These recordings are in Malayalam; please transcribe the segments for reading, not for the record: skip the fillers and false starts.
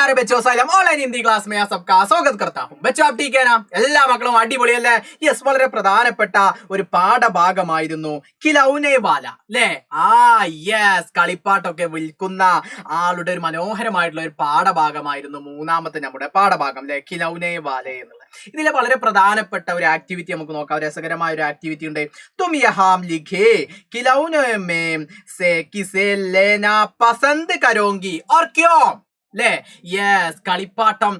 प्यारे बच्चों साइलम ऑनलाइन हिंदी क्लास में सबका स्वागत करता हूं। बच्चों आप ठीक है ना? എല്ലാ മക്കളും അടിപൊളിയല്ലേ? യെസ്, വളരെ പ്രധാനപ്പെട്ട ഒരു പാഠഭാഗമായിരുന്നു കിലൗനെ വാല അല്ലേ? യെസ്, കളിപ്പാട്ടൊക്കെ വിൽക്കുന്ന ആളുടെ ഒരു മനോഹരമായിട്ടുള്ള ഒരു പാഠഭാഗമായിരുന്നു മൂന്നാമത്തെ നമ്മുടെ പാഠഭാഗം അല്ലെ, കിലൗനെ വാല എന്നുള്ളത്. ഇതിലെ വളരെ പ്രധാനപ്പെട്ട ഒരു ആക്ടിവിറ്റി നമുക്ക് നോക്കാം. രസകരമായ ഒരു ആക്ടിവിറ്റി ഉണ്ട്. തും യഹാം ലിഖേ കിലൗനെ മേം സേ കിസേ ലേനാ പസന്ദ് കരോങ്കി ഓർ ക്യോ അല്ലേ? യെസ്, കളിപ്പാട്ടം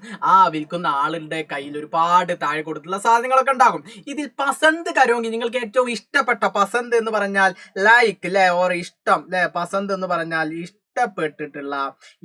വിൽക്കുന്ന ആളുടെ കയ്യിൽ ഒരുപാട് താഴെ കൊടുത്തുള്ള സാധനങ്ങളൊക്കെ ഉണ്ടാകും. ഇതിൽ പസന്ത് കരോങ്കി, നിങ്ങൾക്ക് ഏറ്റവും ഇഷ്ടപ്പെട്ട, പസന്ത് എന്ന് പറഞ്ഞാൽ ലൈക്ക് അല്ലെ, ഓർ ഇഷ്ടം അല്ലെ, പസന്ത് എന്ന് പറഞ്ഞാൽ ഇഷ്ടപ്പെട്ടിട്ടുള്ള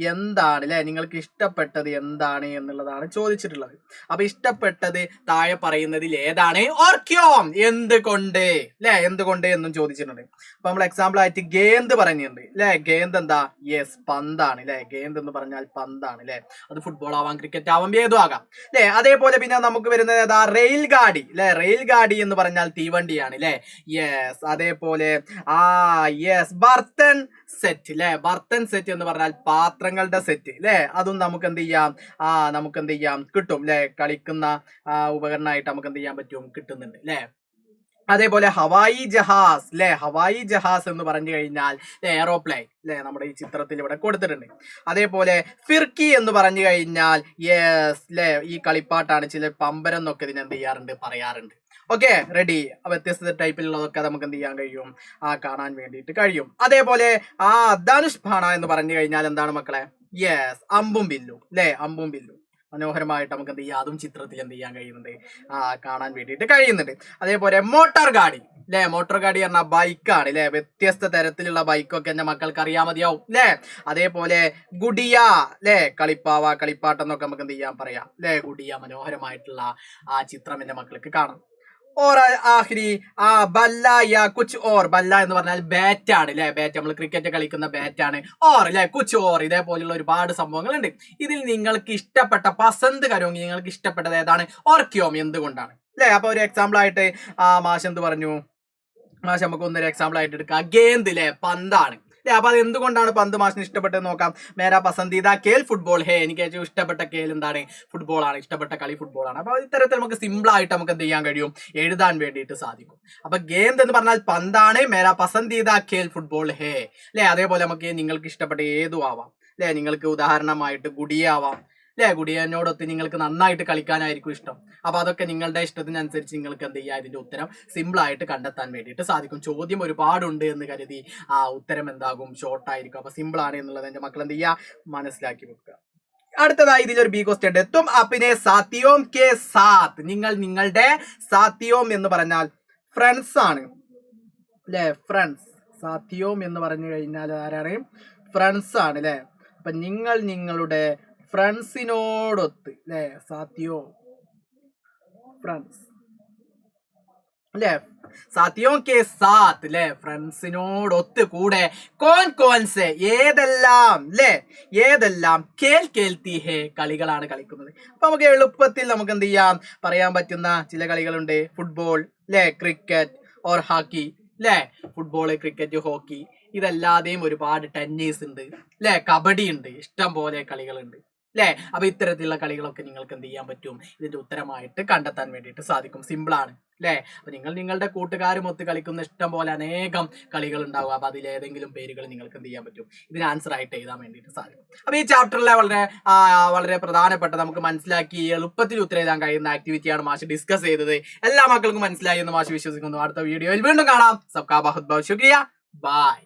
എന്താണ് അല്ലെ, നിങ്ങൾക്ക് ഇഷ്ടപ്പെട്ടത് എന്താണ് എന്നുള്ളതാണ് ചോദിച്ചിട്ടുള്ളത്. അപ്പൊ ഇഷ്ടപ്പെട്ടത് താഴെ പറയുന്നതിൽ ഏതാണ്? ഓർക്യോം, എന്തുകൊണ്ട് അല്ലെ, എന്തുകൊണ്ട് എന്നും ചോദിച്ചിട്ടുണ്ട്. അപ്പൊ നമ്മൾ എക്സാമ്പിൾ ആയിട്ട് ഗേന്ത് പറഞ്ഞിട്ടുണ്ട് അല്ലെ. ഗേന്ത് എന്താ? യെസ്, പന്താണ് അല്ലെ. ഗേന്ത് എന്ന് പറഞ്ഞാൽ പന്താണ് അല്ലെ. അത് ഫുട്ബോൾ ആവാം, ക്രിക്കറ്റ് ആവാം, ഏതും ആകാം അല്ലെ. അതേപോലെ പിന്നെ നമുക്ക് വരുന്നത് ഏതാ? റെയിൽ ഗാഡി അല്ലെ. റെയിൽ ഗാഡി എന്ന് പറഞ്ഞാൽ തീവണ്ടിയാണ് അല്ലെ. യെസ്, അതേപോലെ യെസ്, ബർത്തൻ സെറ്റ് അല്ലെ. ബർത്തൻ സെറ്റ് എന്ന് പറഞ്ഞാൽ പാത്രങ്ങളുടെ സെറ്റ് അല്ലെ. അതും നമുക്ക് എന്ത് ചെയ്യാം? നമുക്ക് എന്ത് ചെയ്യാം? കിട്ടും അല്ലെ. കളിക്കുന്ന ഉപകരണമായിട്ട് നമുക്ക് എന്ത് ചെയ്യാൻ പറ്റും? കിട്ടുന്നുണ്ട് അല്ലെ. അതേപോലെ ഹവായി ജഹാസ് അല്ലെ. ഹവായി ജഹാസ് എന്ന് പറഞ്ഞു കഴിഞ്ഞാൽ എയറോപ്ലെയിൻ അല്ലെ, നമ്മുടെ ഈ ചിത്രത്തിൽ ഇവിടെ കൊടുത്തിട്ടുണ്ട്. അതേപോലെ ഫിർക്കി എന്ന് പറഞ്ഞു കഴിഞ്ഞാൽ യെസ് അല്ലെ, ഈ കളിപ്പാട്ടാണ്. ചില പമ്പരം എന്നൊക്കെ ഇതിന് എന്ത് ചെയ്യാറുണ്ട്? പറയാറുണ്ട്. Okay, ready. വ്യത്യസ്ത ടൈപ്പിലുള്ളതൊക്കെ നമുക്ക് എന്ത് ചെയ്യാൻ കഴിയും? കാണാൻ വേണ്ടിയിട്ട് കഴിയും. അതേപോലെ ധനുഷ് ബാണ എന്ന് പറഞ്ഞു കഴിഞ്ഞാൽ എന്താണ് മക്കളെ? യെസ്, അമ്പും ബില്ലും അല്ലെ. അമ്പും ബില്ലും മനോഹരമായിട്ട് നമുക്ക് എന്ത് ചെയ്യാം? അതും ചിത്രത്തിൽ എന്ത് ചെയ്യാൻ കഴിയുന്നുണ്ട്? കാണാൻ വേണ്ടിയിട്ട് കഴിയുന്നുണ്ട്. അതേപോലെ മോട്ടോർ ഗാഡി അല്ലെ. മോട്ടോർ ഗാഡി പറഞ്ഞാൽ ബൈക്കാണ് അല്ലെ. വ്യത്യസ്ത തരത്തിലുള്ള ബൈക്കൊക്കെ എന്റെ മക്കൾക്ക് അറിയാൻ മതിയാവും അല്ലെ. അതേപോലെ ഗുഡിയ അല്ലെ, കളിപ്പാവ, കളിപ്പാട്ടം എന്നൊക്കെ നമുക്ക് എന്ത് ചെയ്യാൻ പറയാം അല്ലെ. ഗുഡിയ, മനോഹരമായിട്ടുള്ള ചിത്രം എന്റെ മക്കൾക്ക് കാണാം. Or ആഖിരി ബല്ല yeah Cooch or. ബല്ല എന്ന് പറഞ്ഞാൽ ബാറ്റ് ആണ് അല്ലെ. ബാറ്റ്, നമ്മൾ ക്രിക്കറ്റ് കളിക്കുന്ന ബാറ്റ് ആണ്. ഓർ അല്ലെ, കുച്ച് ഓർ, ഇതേപോലെയുള്ള ഒരുപാട് സംഭവങ്ങളുണ്ട്. ഇതിൽ നിങ്ങൾക്ക് ഇഷ്ടപ്പെട്ട പസന്ത് കരോങ്കി, നിങ്ങൾക്ക് ഇഷ്ടപ്പെട്ടത് ഏതാണ്? ഓർക്യോം, എന്തുകൊണ്ടാണ് അല്ലെ. അപ്പൊ ഒരു എക്സാമ്പിൾ ആയിട്ട് മാഷ് എന്ത് പറഞ്ഞു? മാഷ് നമുക്ക് ഒന്നൊരു എക്സാമ്പിൾ ആയിട്ട് എടുക്കാം. ഗേന്ത് അല്ലെ, പന്താണ് അല്ലെ. അപ്പൊ അത് എന്തുകൊണ്ടാണ് പന്ത് മാഷിന് ഇഷ്ടപ്പെട്ടത് നോക്കാം. മേരാ പസന്ദീദ ഖേൽ ഫുട്ബോൾ ഹേ, എനിക്ക് ഏറ്റവും ഇഷ്ടപ്പെട്ട ഖേൽ എന്താണ്? ഫുട്ബോൾ ആണ്. ഇഷ്ടപ്പെട്ട കളി ഫുട്ബോൾ ആണ്. അപ്പൊ ഇത്തരത്തിൽ നമുക്ക് സിമ്പിൾ ആയിട്ട് നമുക്ക് എന്ത് ചെയ്യാൻ കഴിയും? എഴുതാൻ വേണ്ടിയിട്ട് സാധിക്കും. അപ്പൊ ഗേന്ത് എന്ന് പറഞ്ഞാൽ പന്താണ്. മേരാ പസന്ദീദ ഖേൽ ഫുട്ബോൾ ഹേ അല്ലെ. അതേപോലെ നമുക്ക് നിങ്ങൾക്ക് ഇഷ്ടപ്പെട്ട ഏതും ആവാം അല്ലെ. നിങ്ങൾക്ക് ഉദാഹരണമായിട്ട് ഗുഡിയ ആവാം അല്ലെ. ഗുഡിയനോടൊത്ത് നിങ്ങൾക്ക് നന്നായിട്ട് കളിക്കാനായിരിക്കും ഇഷ്ടം. അപ്പൊ അതൊക്കെ നിങ്ങളുടെ ഇഷ്ടത്തിനനുസരിച്ച് നിങ്ങൾക്ക് എന്ത് ചെയ്യുക? ഇതിന്റെ ഉത്തരം സിമ്പിൾ ആയിട്ട് കണ്ടെത്താൻ വേണ്ടിയിട്ട് സാധിക്കും. ചോദ്യം ഒരുപാടുണ്ട് എന്ന് കരുതി ഉത്തരം എന്താകും? ഷോർട്ട് ആയിരിക്കും. അപ്പൊ സിമ്പിൾ ആണ് എന്നുള്ളത് എന്റെ മക്കൾ എന്ത് ചെയ്യുക? മനസ്സിലാക്കി വെക്കുക. അടുത്തതായി ഇതിലൊരു ബി ക്വസ്റ്റ്യൻ ഉണ്ട്. തും അപ്പിനെ സാത്തിയോം കെ സാത്ത്, നിങ്ങൾ നിങ്ങളുടെ സാത്തിയോം എന്ന് പറഞ്ഞാൽ ഫ്രണ്ട്സ് ആണ് അല്ലെ. ഫ്രണ്ട്സ്, സാത്തിയോം എന്ന് പറഞ്ഞു കഴിഞ്ഞാൽ ആരാണ്? ഫ്രണ്ട്സ് ആണ് അല്ലെ. അപ്പൊ നിങ്ങൾ നിങ്ങളുടെ ഫ്രണ്ട്സിനോടൊത്ത് അല്ലെ, സാത്തിയോ ഫ്രണ്ട്സ് അല്ലെ. സാത്തിയോ കെ സാത്ത് അല്ലെ, ഫ്രണ്ട്സിനോടൊത്ത് കൂടെ. കോൻ കോൻസെ, ഏതെല്ലാം അല്ലെ, ഏതെല്ലാം. കേൽ കേൽത്തി ഹേ, കളികളാണ് കളിക്കുന്നത്. അപ്പൊ നമുക്ക് എളുപ്പത്തിൽ നമുക്ക് എന്ത് ചെയ്യാം? പറയാൻ പറ്റുന്ന ചില കളികളുണ്ട്. ഫുട്ബോൾ അല്ലെ, ക്രിക്കറ്റ് ഓർ ഹോക്കി അല്ലെ. ഫുട്ബോള്, ക്രിക്കറ്റ്, ഹോക്കി, ഇതല്ലാതെയും ഒരുപാട് ടെന്നീസ് ഉണ്ട് അല്ലെ, കബഡി ഉണ്ട്, ഇഷ്ടം പോലെ കളികളുണ്ട് അല്ലെ. അപ്പൊ ഇത്തരത്തിലുള്ള കളികളൊക്കെ നിങ്ങൾക്ക് എന്ത് ചെയ്യാൻ പറ്റും? ഇതിന്റെ ഉത്തരമായിട്ട് കണ്ടെത്താൻ വേണ്ടിയിട്ട് സാധിക്കും. സിമ്പിൾ ആണ് അല്ലെ. അപ്പൊ നിങ്ങൾ നിങ്ങളുടെ കൂട്ടുകാരും ഒത്ത് കളിക്കുന്ന ഇഷ്ടം പോലെ അനേകം കളികൾ ഉണ്ടാവും. അപ്പൊ അതിലേതെങ്കിലും പേരുകൾ നിങ്ങൾക്ക് എന്ത് ചെയ്യാൻ പറ്റും? ഇതിന് ആൻസർ ആയിട്ട് എഴുതാൻ വേണ്ടിയിട്ട് സാധിക്കും. അപ്പൊ ഈ ചാപ്റ്ററിലെ വളരെ പ്രധാനപ്പെട്ട, നമുക്ക് മനസ്സിലാക്കി എളുപ്പത്തിൽ ഉത്തരം എഴുതാൻ കഴിയുന്ന ആക്ടിവിറ്റിയാണ് മാഷ് ഡിസ്കസ് ചെയ്തത്. എല്ലാ മക്കൾക്കും മനസ്സിലായി എന്ന് മാഷ് വിശ്വസിക്കുന്നു. അടുത്ത വീഡിയോയിൽ വീണ്ടും കാണാം. സബ്കാ ബഹുത് ബഹുത് ശുക്രിയ. ബൈ.